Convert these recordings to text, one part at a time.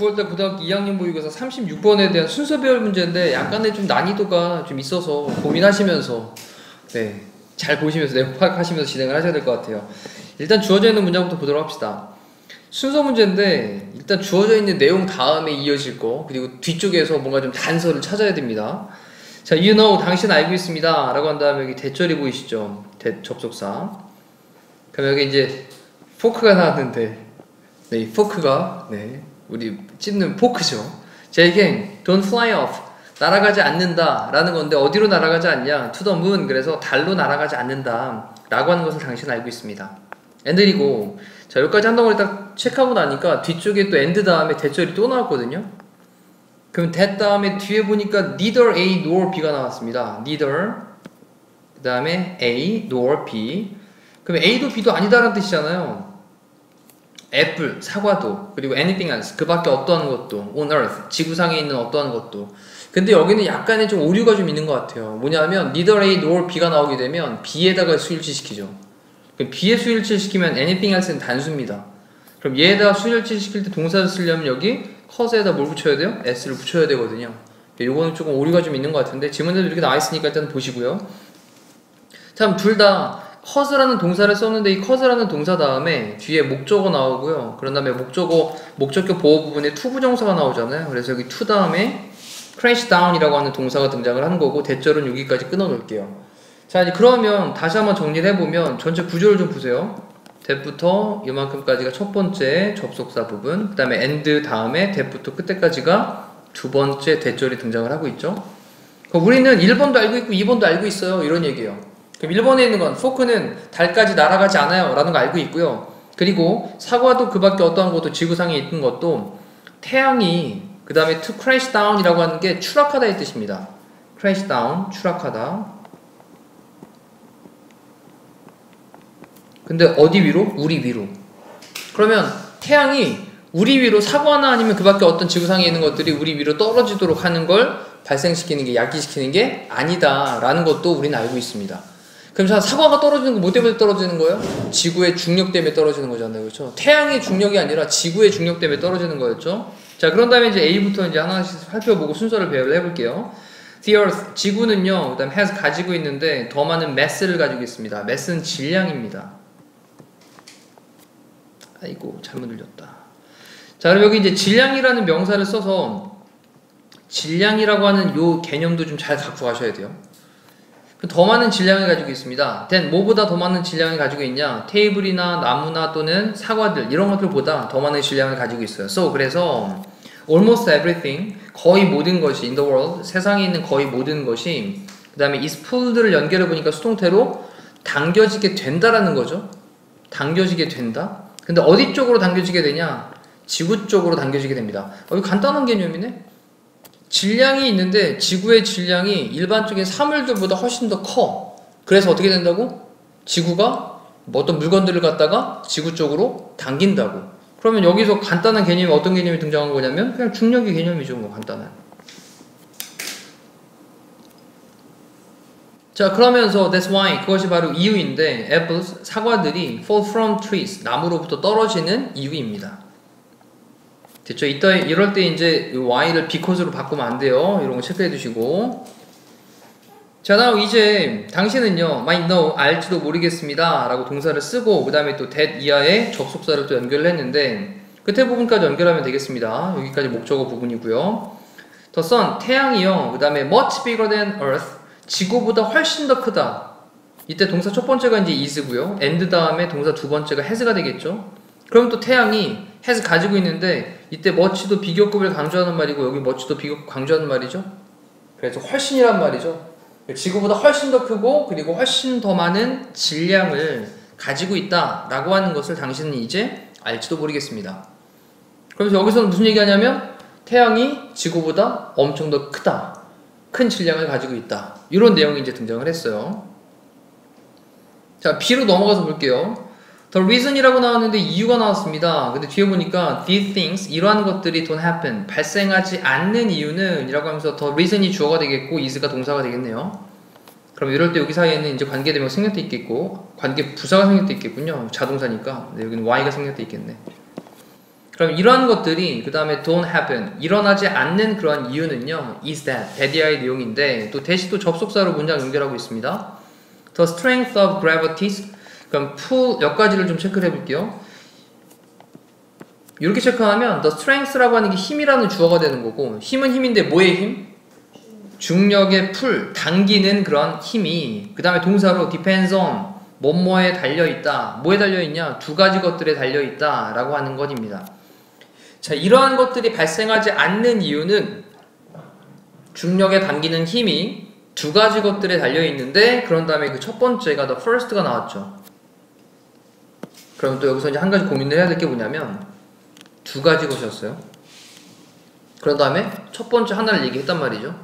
9월달 고등학교 2학년 모의고사 36번에 대한 순서 배열 문제인데 약간의 좀 난이도가 좀 있어서 고민하시면서 네, 잘 보시면서 내용 파악하시면서 진행을 하셔야 될 것 같아요. 일단 주어져 있는 문장부터 보도록 합시다. 순서 문제인데 일단 주어져 있는 내용 다음에 이어질 거 그리고 뒤쪽에서 뭔가 좀 단서를 찾아야 됩니다. 자, you know, 당신 알고 있습니다 라고 한 다음에 여기 대절이 보이시죠? 접속사. 그럼 여기 이제 포크가 나왔는데 네, 이 포크가 네, 우리 찢는 포크죠. 자, 이게 don't fly off, 날아가지 않는다 라는 건데 어디로 날아가지 않냐? to the moon, 그래서 달로 날아가지 않는다 라고 하는 것을 당신은 알고 있습니다. and이고, 자, 여기까지 한 덩어리 딱 체크하고 나니까 뒤쪽에 또 and 다음에 대절이 또 나왔거든요. 그럼 that 다음에 뒤에 보니까 neither A nor B가 나왔습니다. neither, 그 다음에 A nor B. 그럼 A도 B도 아니다라는 뜻이잖아요. 애플, 사과도, 그리고 anything else, 그 밖에 어떠한 것도, on earth, 지구상에 있는 어떠한 것도. 근데 여기는 약간의 좀 오류가 좀 있는 것 같아요. 뭐냐면 neither A nor B가 나오게 되면 B에다가 수일치시키죠. 그럼 B에 수일치시키면 anything else는 단수입니다. 그럼 얘에다가 수일치시킬 때 동사를 쓰려면 여기 cause에다 뭘 붙여야 돼요? s를 붙여야 되거든요. 요거는 조금 오류가 좀 있는 것 같은데 지문에도 이렇게 나와 있으니까 일단 보시고요. 참 둘 다 cause라는 동사를 썼는데 이 cause라는 동사 다음에 뒤에 목적어 나오고요. 그런 다음에 목적격 보호 부분에 to 부정사가 나오잖아요. 그래서 여기 to 다음에 crash down이라고 하는 동사가 등장을 하는 거고 대절은 여기까지 끊어 놓을게요. 자, 이제 그러면 다시 한번 정리를 해보면 전체 구조를 좀 보세요. that부터 이만큼까지가 첫 번째 접속사 부분, 그 다음에 and 다음에 that부터 끝에까지가 두 번째 대절이 등장을 하고 있죠. 우리는 1번도 알고 있고 2번도 알고 있어요. 이런 얘기예요. 그럼 1번에 있는 건 포크는 달까지 날아가지 않아요 라는 거 알고 있고요. 그리고 사과도 그 밖에 어떠한 것도 지구상에 있는 것도 태양이 그 다음에 to crash down 이라고 하는 게 추락하다 의 뜻입니다. crash down, 추락하다. 근데 어디 위로? 우리 위로. 그러면 태양이 우리 위로 사과나 아니면 그 밖에 어떤 지구상에 있는 것들이 우리 위로 떨어지도록 하는 걸 발생시키는 게, 야기시키는 게 아니다 라는 것도 우리는 알고 있습니다. 그럼 사과가 떨어지는 거 뭐 때문에 떨어지는 거예요? 지구의 중력 때문에 떨어지는 거잖아요. 그렇죠? 태양의 중력이 아니라 지구의 중력 때문에 떨어지는 거였죠. 자, 그런 다음에 이제 A부터 이제 하나씩 살펴보고 순서를 배열을 해볼게요. The Earth, 지구는요, 그 다음 has 가지고 있는데 더 많은 mass를 가지고 있습니다. mass는 질량입니다. 아이고, 잘못 눌렸다. 자, 그럼 여기 이제 질량이라는 명사를 써서 질량이라고 하는 요 개념도 좀 잘 갖고 가셔야 돼요. 더 많은 질량을 가지고 있습니다. then 뭐보다 더 많은 질량을 가지고 있냐? 테이블이나 나무나 또는 사과들 이런 것들보다 더 많은 질량을 가지고 있어요. So 그래서 almost everything, 거의 모든 것이 in the world, 세상에 있는 거의 모든 것이 그 다음에 is pulled를 연결해 보니까 수동태로 당겨지게 된다라는 거죠. 당겨지게 된다. 근데 어디 쪽으로 당겨지게 되냐? 지구 쪽으로 당겨지게 됩니다. 이거 간단한 개념이네. 질량이 있는데 지구의 질량이 일반적인 사물들보다 훨씬 더 커. 그래서 어떻게 된다고? 지구가 어떤 물건들을 갖다가 지구 쪽으로 당긴다고. 그러면 여기서 간단한 개념이 어떤 개념이 등장한 거냐면 그냥 중력의 개념이죠. 뭐 간단한. 자, 그러면서 that's why, 그것이 바로 이유인데 apples, 사과들이 fall from trees, 나무로부터 떨어지는 이유입니다. 됐죠? 이럴 때 이제 y를 because로 바꾸면 안 돼요. 이런 거 체크해 두시고. 자, now 이제 당신은요, might know, 알지도 모르겠습니다 라고 동사를 쓰고 그 다음에 또 that 이하의 접속사를 또 연결을 했는데 끝에 부분까지 연결하면 되겠습니다. 여기까지 목적어 부분이고요. the sun, 태양이요, 그 다음에 much bigger than earth, 지구보다 훨씬 더 크다. 이때 동사 첫 번째가 이제 is고요. and 다음에 동사 두 번째가 has가 되겠죠. 그럼 또 태양이 has 가지고 있는데 이때 much도 비교급을 강조하는 말이고 여기 much도 비교급 강조하는 말이죠. 그래서 훨씬이란 말이죠. 지구보다 훨씬 더 크고 그리고 훨씬 더 많은 질량을 가지고 있다 라고 하는 것을 당신은 이제 알지도 모르겠습니다. 그래서 여기서는 무슨 얘기하냐면 태양이 지구보다 엄청 더 크다, 큰 질량을 가지고 있다, 이런 내용이 이제 등장을 했어요. 자, B로 넘어가서 볼게요. The reason이라고 나왔는데 이유가 나왔습니다. 근데 뒤에 보니까 these things, 이러한 것들이 don't happen, 발생하지 않는 이유는 이라고 하면서 the reason이 주어가 되겠고 is가 동사가 되겠네요. 그럼 이럴 때 여기 사이에는 이제 관계대명사 생략돼 있겠고 관계 부사가 생략돼 있겠군요. 자동사니까. 네, 여기는 y가 생략돼 있겠네. 그럼 이러한 것들이 그 다음에 don't happen 일어나지 않는 그런 이유는요 is that that이의 내용인데 또 대시 또 접속사로 문장 연결하고 있습니다. The strength of gravity 그럼 pull 몇 가지를 좀 체크를 해볼게요. 이렇게 체크하면 the strength라고 하는 게 힘이라는 주어가 되는 거고 힘은 힘인데 뭐의 힘? 중력의 풀, 당기는 그런 힘이 그 다음에 동사로 depends on 뭐뭐에 달려있다. 뭐에 달려있냐? 두 가지 것들에 달려있다 라고 하는 것입니다. 자, 이러한 것들이 발생하지 않는 이유는 중력에 당기는 힘이 두 가지 것들에 달려있는데 그런 다음에 그 첫 번째가 the first가 나왔죠. 그럼 또 여기서 이제 한 가지 고민을 해야 될 게 뭐냐면 두 가지 것이었어요. 그런 다음에 첫 번째 하나를 얘기했단 말이죠.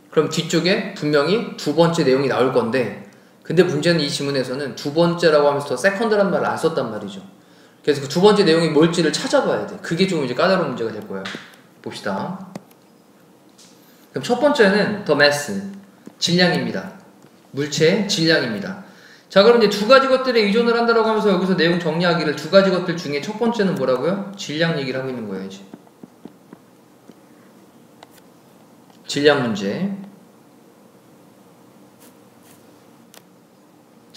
그럼 뒤쪽에 분명히 두 번째 내용이 나올 건데 근데 문제는 이 지문에서는 두 번째라고 하면서 더 세컨드란 말을 안 썼단 말이죠. 그래서 그 두 번째 내용이 뭘지를 찾아봐야 돼. 그게 좀 이제 까다로운 문제가 될 거예요. 봅시다. 그럼 첫 번째는 the mass, 질량입니다. 물체의 질량입니다. 자, 그럼 이제 두 가지 것들에 의존을 한다고 하면서 여기서 내용 정리하기를 두 가지 것들 중에 첫 번째는 뭐라고요? 질량 얘기를 하고 있는 거예요, 이제. 질량 문제.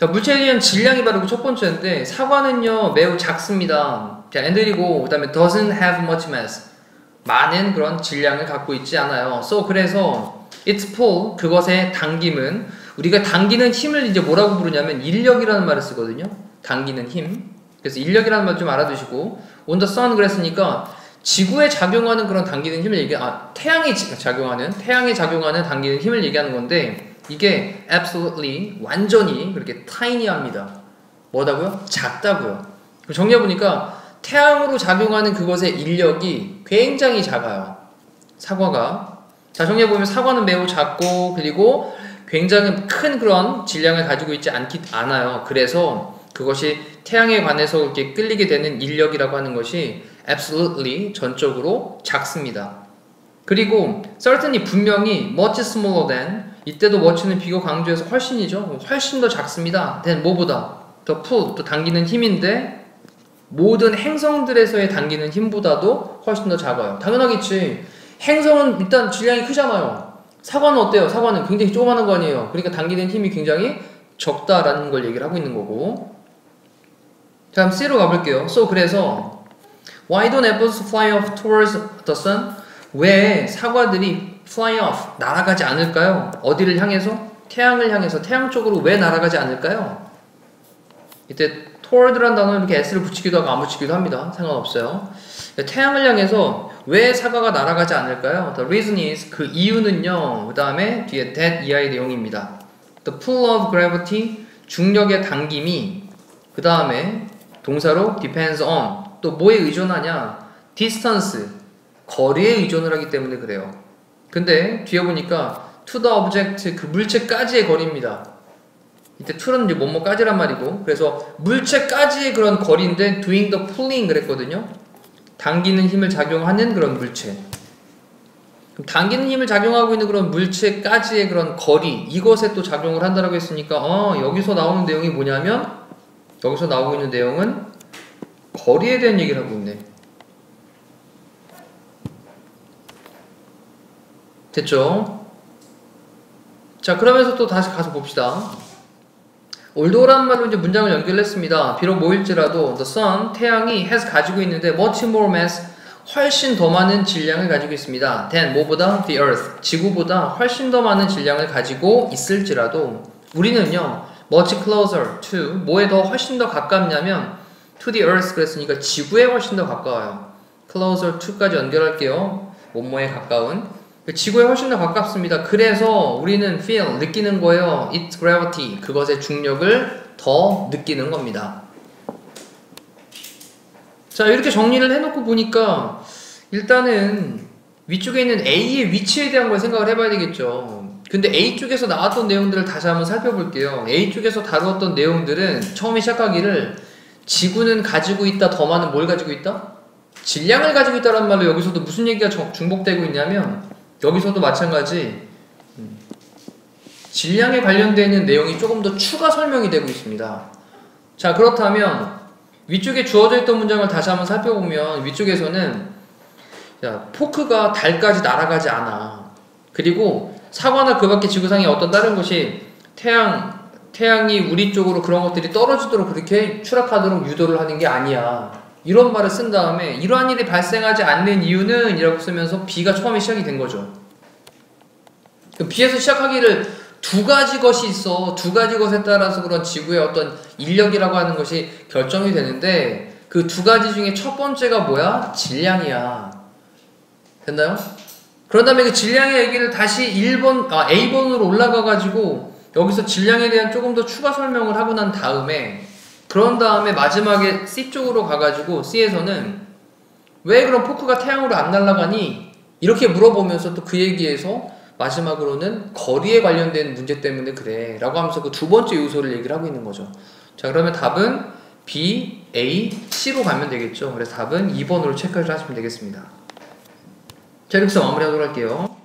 자, 물체에 대한 질량이 바로 그 첫 번째인데 사과는요 매우 작습니다. 자, 앤드리고 그 다음에 doesn't have much mass 많은 그런 질량을 갖고 있지 않아요. 그래서 its pull 그것의 당김은 우리가 당기는 힘을 이제 뭐라고 부르냐면 인력이라는 말을 쓰거든요. 당기는 힘. 그래서 인력이라는 말 좀 알아두시고 on the sun 그랬으니까 지구에 작용하는 그런 당기는 힘을 태양에 작용하는 당기는 힘을 얘기하는 건데 이게 absolutely 완전히 그렇게 tiny합니다. 뭐다고요? 작다고요. 정리해보니까 태양으로 작용하는 그것의 인력이 굉장히 작아요. 사과가. 자, 정리해보면 사과는 매우 작고 그리고 굉장히 큰 그런 질량을 가지고 있지 않아요. 그래서 그것이 태양에 관해서 이렇게 끌리게 되는 인력이라고 하는 것이 absolutely 전적으로 작습니다. 그리고 certainly 분명히 much smaller than 이때도 much는 비교 강조해서 훨씬이죠. 훨씬 더 작습니다. than 뭐보다 더 pull 또 당기는 힘인데 모든 행성들에서의 당기는 힘보다도 훨씬 더 작아요. 당연하겠지. 행성은 일단 질량이 크잖아요. 사과는 어때요? 사과는 굉장히 조그마한 거 아니에요. 그러니까 당기는 힘이 굉장히 적다라는 걸 얘기를 하고 있는 거고. 자, 그럼 C로 가볼게요. 그래서 Why don't apples fly off towards the sun? 왜 사과들이 fly off, 날아가지 않을까요? 어디를 향해서? 태양을 향해서, 태양 쪽으로 왜 날아가지 않을까요? 이때 toward라는 단어는 이렇게 s를 붙이기도 하고 안 붙이기도 합니다. 상관없어요. 태양을 향해서 왜 사과가 날아가지 않을까요? The reason is, 그 이유는요. 그 다음에 뒤에 that 이하의 내용입니다. The pull of gravity, 중력의 당김이 그 다음에 동사로 depends on, 또 뭐에 의존하냐? distance, 거리에 의존을 하기 때문에 그래요. 근데 뒤에 보니까 to the object, 그 물체까지의 거리입니다. 이때 to는 이제 뭐뭐까지란 말이고, 그래서 물체까지의 그런 거리인데 doing the pulling 그랬거든요. 당기는 힘을 작용하는 그런 물체. 그럼 당기는 힘을 작용하고 있는 그런 물체까지의 그런 거리, 이것에 또 작용을 한다라고 했으니까 여기서 나오는 내용이 뭐냐면 여기서 나오고 있는 내용은 거리에 대한 얘기를 하고 있네. 됐죠? 자, 그러면서 또 다시 가서 봅시다. although라는 말로 이제 문장을 연결했습니다. 비록 뭐일지라도 the sun, 태양이 has 가지고 있는데 much more mass, 훨씬 더 많은 질량을 가지고 있습니다. than 뭐보다? the earth, 지구보다 훨씬 더 많은 질량을 가지고 있을지라도 우리는요 much closer to, 뭐에 더 훨씬 더 가깝냐면 to the earth 그랬으니까 지구에 훨씬 더 가까워요. closer to까지 연결할게요. 뭐뭐에 가까운. 지구에 훨씬 더 가깝습니다. 그래서 우리는 feel, 느끼는 거예요. its gravity, 그것의 중력을 더 느끼는 겁니다. 자, 이렇게 정리를 해놓고 보니까 일단은 위쪽에 있는 A의 위치에 대한 걸 생각을 해봐야 되겠죠. 근데 A 쪽에서 나왔던 내용들을 다시 한번 살펴볼게요. A 쪽에서 다루었던 내용들은 처음에 시작하기를 지구는 가지고 있다, 더 많은 뭘 가지고 있다? 질량을 가지고 있다는 말로 여기서도 무슨 얘기가 중복되고 있냐면 여기서도 마찬가지 질량에 관련되어 있는 내용이 조금 더 추가 설명이 되고 있습니다. 자, 그렇다면 위쪽에 주어져 있던 문장을 다시 한번 살펴보면 위쪽에서는 야, 포크가 달까지 날아가지 않아. 그리고 사과나 그 밖에 지구상에 어떤 다른 것이 태양이 우리 쪽으로 그런 것들이 떨어지도록 그렇게 추락하도록 유도를 하는 게 아니야. 이런 말을 쓴 다음에 이러한 일이 발생하지 않는 이유는 이라고 쓰면서 B가 처음에 시작이 된 거죠. B에서 시작하기를 두 가지 것이 있어. 두 가지 것에 따라서 그런 지구의 어떤 인력이라고 하는 것이 결정이 되는데 그 두 가지 중에 첫 번째가 뭐야? 질량이야. 됐나요? 그런 다음에 그 질량의 얘기를 다시 A번으로 올라가가지고 여기서 질량에 대한 조금 더 추가 설명을 하고 난 다음에 그런 다음에 마지막에 C 쪽으로 가가지고 C에서는 왜 그럼 포크가 태양으로 안 날아가니? 이렇게 물어보면서 또 그 얘기에서 마지막으로는 거리에 관련된 문제 때문에 그래 라고 하면서 그 두 번째 요소를 얘기를 하고 있는 거죠. 자, 그러면 답은 B, A, C로 가면 되겠죠. 그래서 답은 2번으로 체크를 하시면 되겠습니다. 자, 이렇게 해서 마무리하도록 할게요.